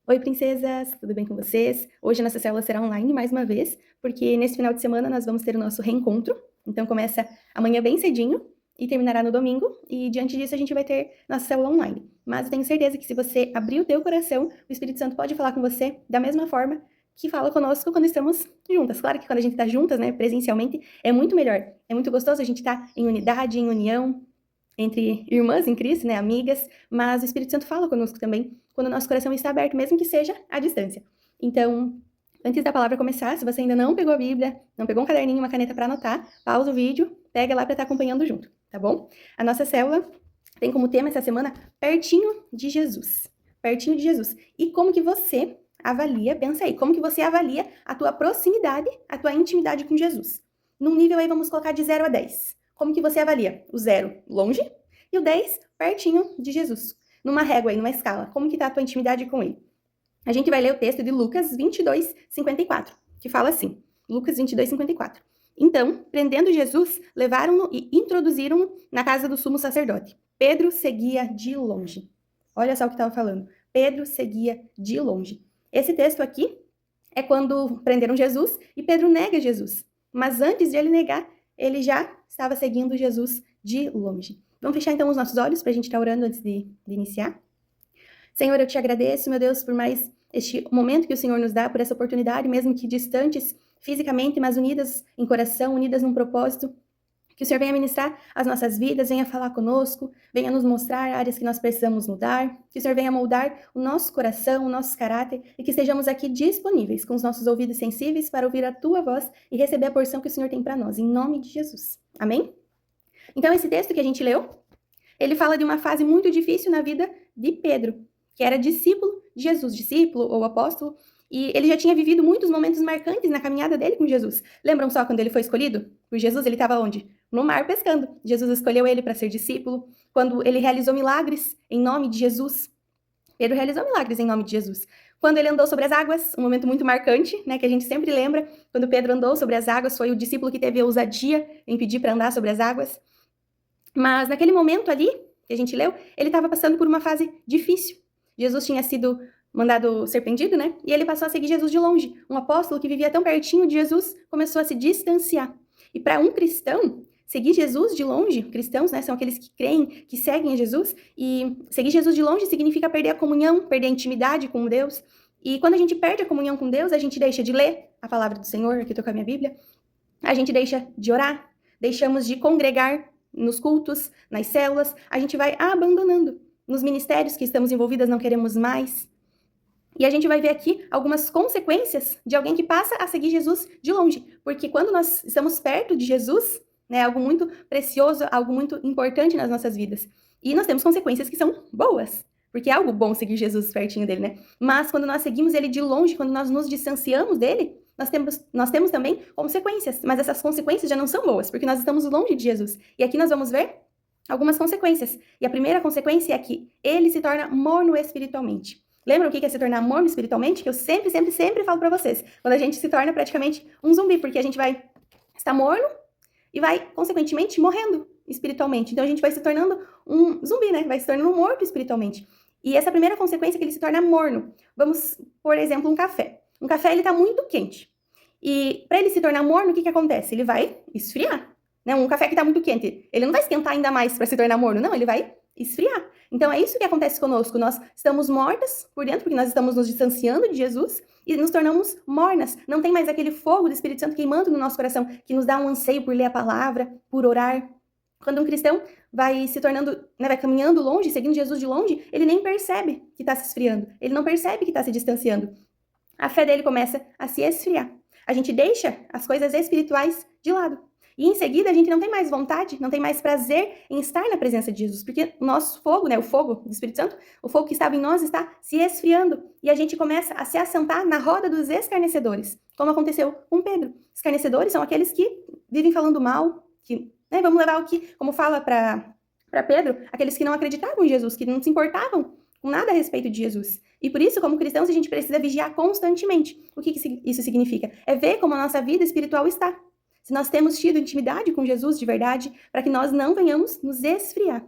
Oi, princesas! Tudo bem com vocês? Hoje a nossa célula será online mais uma vez, porque nesse final de semana nós vamos ter o nosso reencontro. Então começa amanhã bem cedinho e terminará no domingo. E diante disso a gente vai ter nossa célula online. Mas eu tenho certeza que se você abrir o teu coração, o Espírito Santo pode falar com você da mesma forma que fala conosco quando estamos juntas. Claro que quando a gente está juntas, né, presencialmente, é muito melhor. É muito gostoso a gente estar em unidade, em união, entre irmãs em Cristo, né, amigas, mas o Espírito Santo fala conosco também quando o nosso coração está aberto, mesmo que seja à distância. Então, antes da palavra começar, se você ainda não pegou a Bíblia, não pegou um caderninho, uma caneta para anotar, pausa o vídeo, pega lá para estar acompanhando junto, tá bom? A nossa célula tem como tema essa semana pertinho de Jesus. Pertinho de Jesus. E como que você avalia, pensa aí, como que você avalia a tua proximidade, a tua intimidade com Jesus? Num nível aí, vamos colocar de 0 a 10. Como que você avalia? O 0, longe, e o 10, pertinho de Jesus. Numa régua aí, numa escala, como que tá a tua intimidade com ele? A gente vai ler o texto de Lucas 22, 54, que fala assim, Lucas 22, 54. Então, prendendo Jesus, levaram-no e introduziram-no na casa do sumo sacerdote. Pedro seguia de longe. Olha só o que estava falando. Pedro seguia de longe. Esse texto aqui é quando prenderam Jesus e Pedro nega Jesus. Mas antes de ele negar, ele já estava seguindo Jesus de longe. Vamos fechar então os nossos olhos para a gente estar orando antes de iniciar? Senhor, eu te agradeço, meu Deus, por mais este momento que o Senhor nos dá, por essa oportunidade, mesmo que distantes fisicamente, mas unidas em coração, unidas num propósito. Que o Senhor venha ministrar as nossas vidas, venha falar conosco, venha nos mostrar áreas que nós precisamos mudar, que o Senhor venha moldar o nosso coração, o nosso caráter e que estejamos aqui disponíveis, com os nossos ouvidos sensíveis para ouvir a Tua voz e receber a porção que o Senhor tem para nós, em nome de Jesus. Amém? Então, esse texto que a gente leu, ele fala de uma fase muito difícil na vida de Pedro, que era discípulo de Jesus, discípulo ou apóstolo, e ele já tinha vivido muitos momentos marcantes na caminhada dele com Jesus. Lembram só quando ele foi escolhido? Por Jesus, ele estava onde? No mar pescando. Jesus escolheu ele para ser discípulo. Quando ele realizou milagres em nome de Jesus. Pedro realizou milagres em nome de Jesus. Quando ele andou sobre as águas, um momento muito marcante, né, que a gente sempre lembra, quando Pedro andou sobre as águas, foi o discípulo que teve a ousadia em pedir para andar sobre as águas. Mas naquele momento ali, que a gente leu, ele estava passando por uma fase difícil. Jesus tinha sido mandado ser prendido, né? E ele passou a seguir Jesus de longe. Um apóstolo que vivia tão pertinho de Jesus começou a se distanciar. E para um cristão, seguir Jesus de longe, cristãos, né, são aqueles que creem, que seguem a Jesus, e seguir Jesus de longe significa perder a comunhão, perder a intimidade com Deus. E quando a gente perde a comunhão com Deus, a gente deixa de ler a palavra do Senhor, aqui eu tô com a minha Bíblia, a gente deixa de orar, deixamos de congregar nos cultos, nas células, a gente vai abandonando. Nos ministérios que estamos envolvidas não queremos mais. E a gente vai ver aqui algumas consequências de alguém que passa a seguir Jesus de longe. Porque quando nós estamos perto de Jesus, né, algo muito precioso, algo muito importante nas nossas vidas. E nós temos consequências que são boas. Porque é algo bom seguir Jesus pertinho dele, né? Mas quando nós seguimos ele de longe, quando nós nos distanciamos dele, nós temos também consequências. Mas essas consequências já não são boas, porque nós estamos longe de Jesus. E aqui nós vamos ver algumas consequências. E a primeira consequência é que ele se torna morno espiritualmente. Lembram o que é se tornar morno espiritualmente? Que eu sempre falo pra vocês. Quando a gente se torna praticamente um zumbi, porque a gente vai estar morno e vai, consequentemente, morrendo espiritualmente. Então a gente vai se tornando um zumbi, né? Vai se tornando morto espiritualmente. E essa primeira consequência é que ele se torna morno. Vamos, por exemplo, um café. Um café, ele tá muito quente. E para ele se tornar morno, o que acontece? Ele vai esfriar. Né? Um café que está muito quente, ele não vai esquentar ainda mais para se tornar morno, não, ele vai esfriar. Então é isso que acontece conosco, nós estamos mortas por dentro, porque nós estamos nos distanciando de Jesus e nos tornamos mornas. Não tem mais aquele fogo do Espírito Santo queimando no nosso coração, que nos dá um anseio por ler a palavra, por orar. Quando um cristão vai se tornando, né, vai caminhando longe, seguindo Jesus de longe, ele nem percebe que está se esfriando, ele não percebe que está se distanciando. A fé dele começa a se esfriar. A gente deixa as coisas espirituais de lado. E em seguida a gente não tem mais vontade, não tem mais prazer em estar na presença de Jesus, porque o nosso fogo, né, o fogo do Espírito Santo, o fogo que estava em nós está se esfriando. E a gente começa a se assentar na roda dos escarnecedores, como aconteceu com Pedro. Escarnecedores são aqueles que vivem falando mal, que, né, vamos levar o que, como fala para Pedro, aqueles que não acreditavam em Jesus, que não se importavam com nada a respeito de Jesus. E por isso, como cristãos, a gente precisa vigiar constantemente. O que isso significa? É ver como a nossa vida espiritual está. Se nós temos tido intimidade com Jesus de verdade, para que nós não venhamos nos esfriar.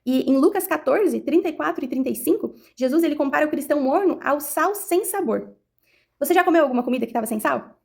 E em Lucas 14, 34 e 35, Jesus ele compara o cristão morno ao sal sem sabor. Você já comeu alguma comida que estava sem sal?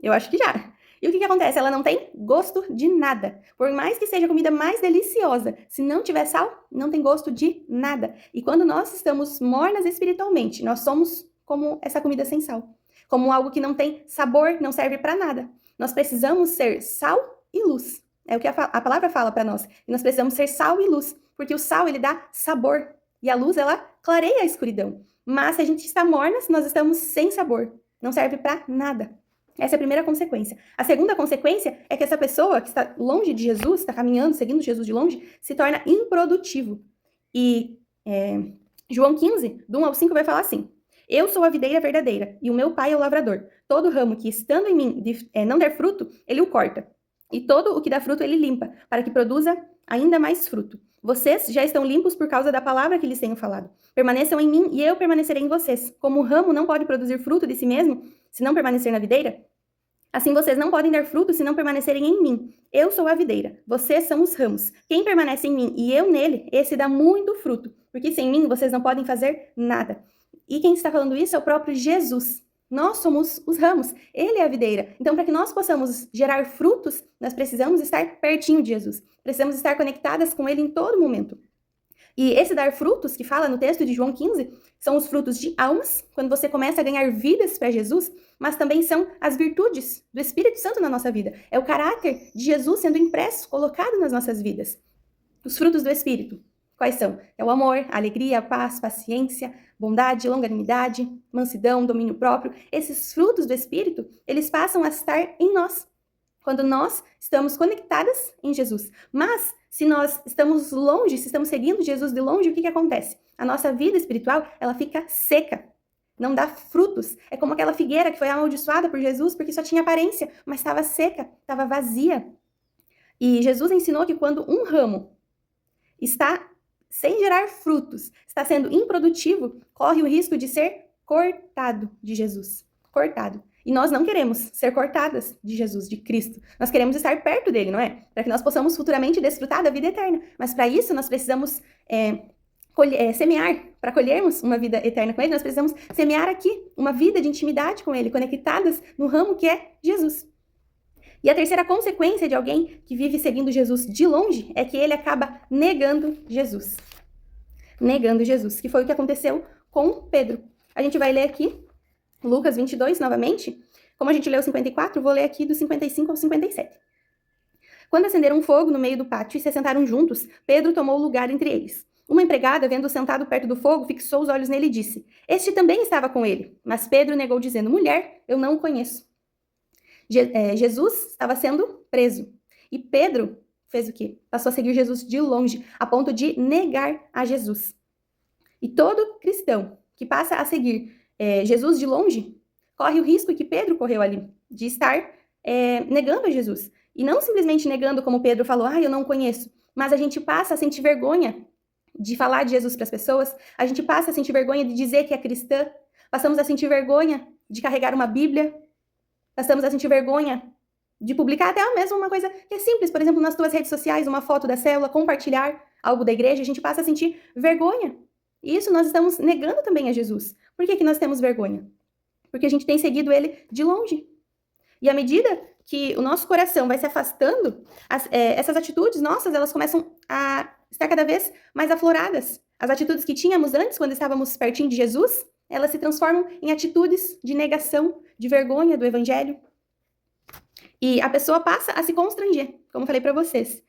Eu acho que já. E o que acontece? Ela não tem gosto de nada. Por mais que seja a comida mais deliciosa, se não tiver sal, não tem gosto de nada. E quando nós estamos mornas espiritualmente, nós somos como essa comida sem sal. Como algo que não tem sabor, não serve para nada. Nós precisamos ser sal e luz. É o que a palavra fala para nós. E nós precisamos ser sal e luz, porque o sal ele dá sabor e a luz ela clareia a escuridão. Mas se a gente está morna, nós estamos sem sabor. Não serve para nada. Essa é a primeira consequência. A segunda consequência é que essa pessoa que está longe de Jesus, está caminhando, seguindo Jesus de longe, se torna improdutivo. E João 15, do 1 ao 5, vai falar assim: Eu sou a videira verdadeira, e o meu pai é o lavrador. Todo ramo que, estando em mim, não der fruto, ele o corta. E todo o que dá fruto, ele limpa, para que produza ainda mais fruto. Vocês já estão limpos por causa da palavra que lhes tenho falado. Permaneçam em mim, e eu permanecerei em vocês. Como o ramo não pode produzir fruto de si mesmo, se não permanecer na videira, assim vocês não podem dar fruto se não permanecerem em mim. Eu sou a videira, vocês são os ramos. Quem permanece em mim e eu nele, esse dá muito fruto, porque sem mim vocês não podem fazer nada. E quem está falando isso é o próprio Jesus. Nós somos os ramos, ele é a videira. Então, para que nós possamos gerar frutos, nós precisamos estar pertinho de Jesus. Precisamos estar conectadas com ele em todo momento. E esse dar frutos, que fala no texto de João 15, são os frutos de almas, quando você começa a ganhar vidas para Jesus, mas também são as virtudes do Espírito Santo na nossa vida. É o caráter de Jesus sendo impresso, colocado nas nossas vidas. Os frutos do Espírito, quais são? É o amor, a alegria, a paz, paciência, bondade, longanimidade, mansidão, domínio próprio. Esses frutos do Espírito, eles passam a estar em nós, quando nós estamos conectadas em Jesus. Mas, se nós estamos longe, se estamos seguindo Jesus de longe, o que acontece? A nossa vida espiritual, ela fica seca, não dá frutos. É como aquela figueira que foi amaldiçoada por Jesus porque só tinha aparência, mas estava seca, estava vazia. E Jesus ensinou que quando um ramo está sem gerar frutos, está sendo improdutivo, corre o risco de ser cortado de Jesus. Cortado. E nós não queremos ser cortadas de Jesus, de Cristo. Nós queremos estar perto dele, não é? Para que nós possamos futuramente desfrutar da vida eterna. Mas para isso nós precisamos semear. Para colhermos uma vida eterna com ele, nós precisamos semear aqui uma vida de intimidade com ele, conectadas no ramo que é Jesus. E a terceira consequência de alguém que vive seguindo Jesus de longe é que ele acaba negando Jesus. Negando Jesus, que foi o que aconteceu com Pedro. A gente vai ler aqui Lucas 22, novamente. Como a gente leu 54, vou ler aqui do 55 ao 57. Quando acenderam um fogo no meio do pátio e se assentaram juntos, Pedro tomou lugar entre eles. Uma empregada, vendo-o sentado perto do fogo, fixou os olhos nele e disse: Este também estava com ele. Mas Pedro negou, dizendo: Mulher, eu não o conheço. Jesus estava sendo preso. E Pedro fez o quê? Passou a seguir Jesus de longe, a ponto de negar a Jesus. E todo cristão que passa a seguir Jesus de longe, corre o risco que Pedro correu ali, de estar negando a Jesus. E não simplesmente negando, como Pedro falou, eu não conheço, mas a gente passa a sentir vergonha de falar de Jesus para as pessoas, a gente passa a sentir vergonha de dizer que é cristã, passamos a sentir vergonha de carregar uma Bíblia, passamos a sentir vergonha de publicar até mesmo uma coisa que é simples, por exemplo, nas tuas redes sociais, uma foto da célula, compartilhar algo da igreja, a gente passa a sentir vergonha. E isso nós estamos negando também a Jesus. Por que nós temos vergonha? Porque a gente tem seguido ele de longe. E à medida que o nosso coração vai se afastando, essas atitudes nossas, elas começam a estar cada vez mais afloradas. As atitudes que tínhamos antes, quando estávamos pertinho de Jesus, elas se transformam em atitudes de negação, de vergonha do evangelho. E a pessoa passa a se constranger, como falei para vocês.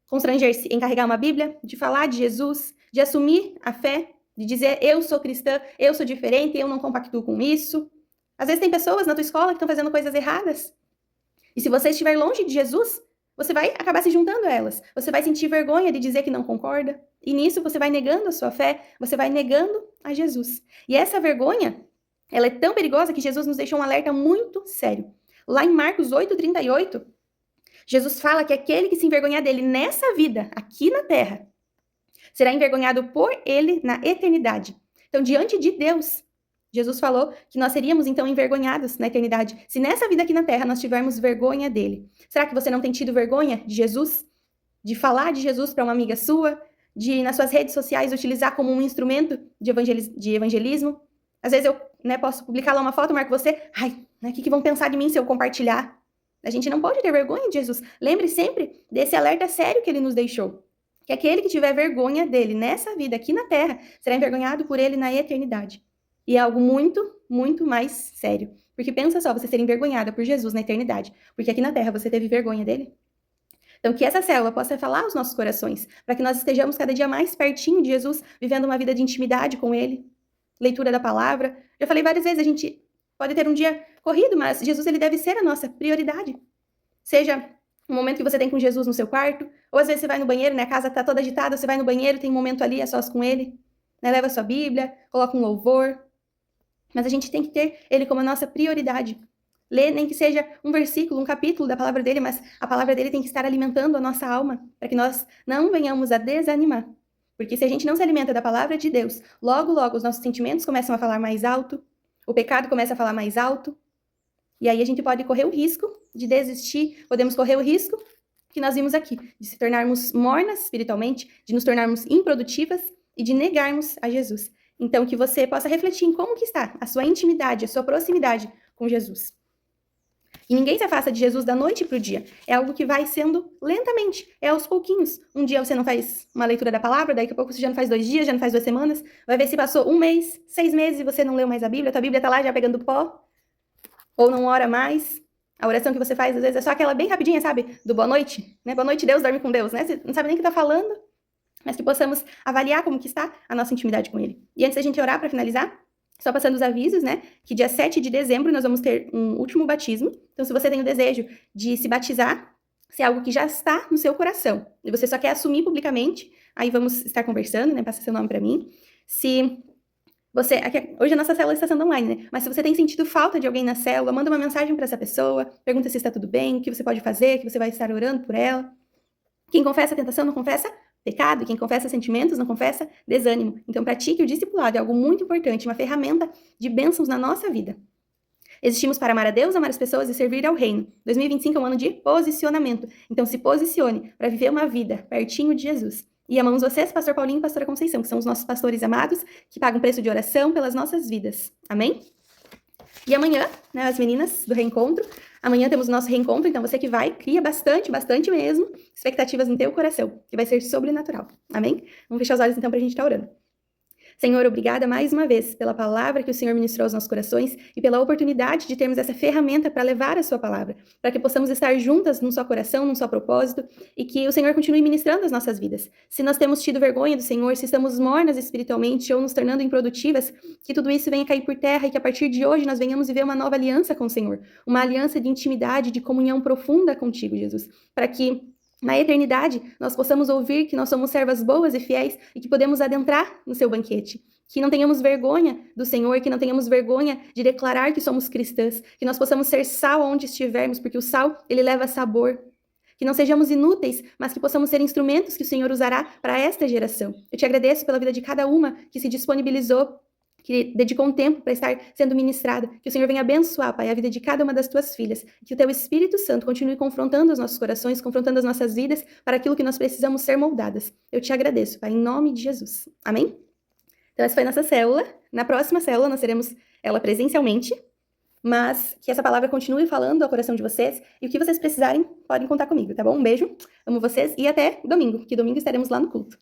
Constranger-se em carregar uma Bíblia, de falar de Jesus, de assumir a fé, de dizer, eu sou cristã, eu sou diferente, eu não compactuo com isso. Às vezes tem pessoas na tua escola que estão fazendo coisas erradas. E se você estiver longe de Jesus, você vai acabar se juntando a elas. Você vai sentir vergonha de dizer que não concorda. E nisso você vai negando a sua fé, você vai negando a Jesus. E essa vergonha, ela é tão perigosa que Jesus nos deixou um alerta muito sério. Lá em Marcos 8:38, Jesus fala que aquele que se envergonhar dele nessa vida, aqui na terra, será envergonhado por ele na eternidade. Então, diante de Deus, Jesus falou que nós seríamos, então, envergonhados na eternidade. Se nessa vida aqui na terra nós tivermos vergonha dele. Será que você não tem tido vergonha de Jesus? De falar de Jesus para uma amiga sua? de, nas suas redes sociais, utilizar como um instrumento de evangelismo. Às vezes eu, né, posso publicar lá uma foto, marco você, ai, né, o que vão pensar de mim se eu compartilhar? A gente não pode ter vergonha de Jesus. Lembre sempre desse alerta sério que ele nos deixou. Que aquele que tiver vergonha dele nessa vida, aqui na terra, será envergonhado por ele na eternidade. E é algo muito, muito mais sério. Porque pensa só, você ser envergonhada por Jesus na eternidade. Porque aqui na terra você teve vergonha dele. Então, que essa célula possa falar aos nossos corações, para que nós estejamos cada dia mais pertinho de Jesus, vivendo uma vida de intimidade com ele, leitura da palavra. Já falei várias vezes, a gente pode ter um dia corrido, mas Jesus ele deve ser a nossa prioridade. Seja um momento que você tem com Jesus no seu quarto, ou às vezes você vai no banheiro, né, a casa está toda agitada, você vai no banheiro, tem um momento ali a sós com ele, né, leva a sua Bíblia, coloca um louvor. Mas a gente tem que ter ele como a nossa prioridade. Ler nem que seja um versículo, um capítulo da palavra dele, mas a palavra dele tem que estar alimentando a nossa alma, para que nós não venhamos a desanimar. Porque se a gente não se alimenta da palavra de Deus, logo, logo os nossos sentimentos começam a falar mais alto, o pecado começa a falar mais alto, e aí a gente pode correr o risco de desistir, podemos correr o risco que nós vimos aqui, de se tornarmos mornas espiritualmente, de nos tornarmos improdutivas e de negarmos a Jesus. Então, que você possa refletir em como que está a sua intimidade, a sua proximidade com Jesus. E ninguém se afasta de Jesus da noite para o dia. É algo que vai sendo lentamente, é aos pouquinhos. Um dia você não faz uma leitura da palavra, daqui a pouco você já não faz 2 dias, já não faz 2 semanas. Vai ver se passou 1 mês, 6 meses e você não leu mais a Bíblia. A tua Bíblia está lá já pegando pó. Ou não ora mais. A oração que você faz, às vezes, é só aquela bem rapidinha, sabe? Do boa noite, né? Boa noite, Deus, dorme com Deus, né? Você não sabe nem o que está falando. Mas que possamos avaliar como que está a nossa intimidade com Ele. E antes da gente orar para finalizar, só passando os avisos, né? Que dia 7 de dezembro nós vamos ter um último batismo. Então, se você tem o desejo de se batizar, se é algo que já está no seu coração, e você só quer assumir publicamente, aí vamos estar conversando, né? Passa seu nome para mim. Se você... Hoje a nossa célula está sendo online, né? Mas se você tem sentido falta de alguém na célula, manda uma mensagem para essa pessoa, pergunta se está tudo bem, o que você pode fazer, que você vai estar orando por ela. Quem confessa a tentação não confessa pecado, quem confessa sentimentos não confessa desânimo. Então, pratique o discipulado, é algo muito importante, uma ferramenta de bênçãos na nossa vida. Existimos para amar a Deus, amar as pessoas e servir ao reino. 2025 é um ano de posicionamento. Então, se posicione para viver uma vida pertinho de Jesus. E amamos vocês, Pastor Paulinho e Pastora Conceição, que são os nossos pastores amados, que pagam preço de oração pelas nossas vidas. Amém? E amanhã, né, as meninas do reencontro, amanhã temos o nosso reencontro, então você que vai, cria bastante, bastante mesmo, expectativas no teu coração, que vai ser sobrenatural. Amém? Vamos fechar os olhos então para a gente estar orando. Senhor, obrigada mais uma vez pela palavra que o Senhor ministrou aos nossos corações e pela oportunidade de termos essa ferramenta para levar a sua palavra, para que possamos estar juntas num só coração, num só propósito e que o Senhor continue ministrando as nossas vidas. Se nós temos tido vergonha do Senhor, se estamos mornas espiritualmente ou nos tornando improdutivas, que tudo isso venha cair por terra e que a partir de hoje nós venhamos viver uma nova aliança com o Senhor, uma aliança de intimidade, de comunhão profunda contigo, Jesus, para que na eternidade, nós possamos ouvir que nós somos servas boas e fiéis e que podemos adentrar no seu banquete. Que não tenhamos vergonha do Senhor, que não tenhamos vergonha de declarar que somos cristãs, que nós possamos ser sal onde estivermos, porque o sal, ele leva sabor. Que não sejamos inúteis, mas que possamos ser instrumentos que o Senhor usará para esta geração. Eu te agradeço pela vida de cada uma que se disponibilizou, que dedicou um tempo para estar sendo ministrada, que o Senhor venha abençoar, Pai, a vida de cada uma das tuas filhas, que o teu Espírito Santo continue confrontando os nossos corações, confrontando as nossas vidas para aquilo que nós precisamos ser moldadas. Eu te agradeço, Pai, em nome de Jesus. Amém? Então essa foi a nossa célula. Na próxima célula nós teremos ela presencialmente, mas que essa palavra continue falando ao coração de vocês e o que vocês precisarem, podem contar comigo, tá bom? Um beijo, amo vocês e até domingo, que domingo estaremos lá no culto.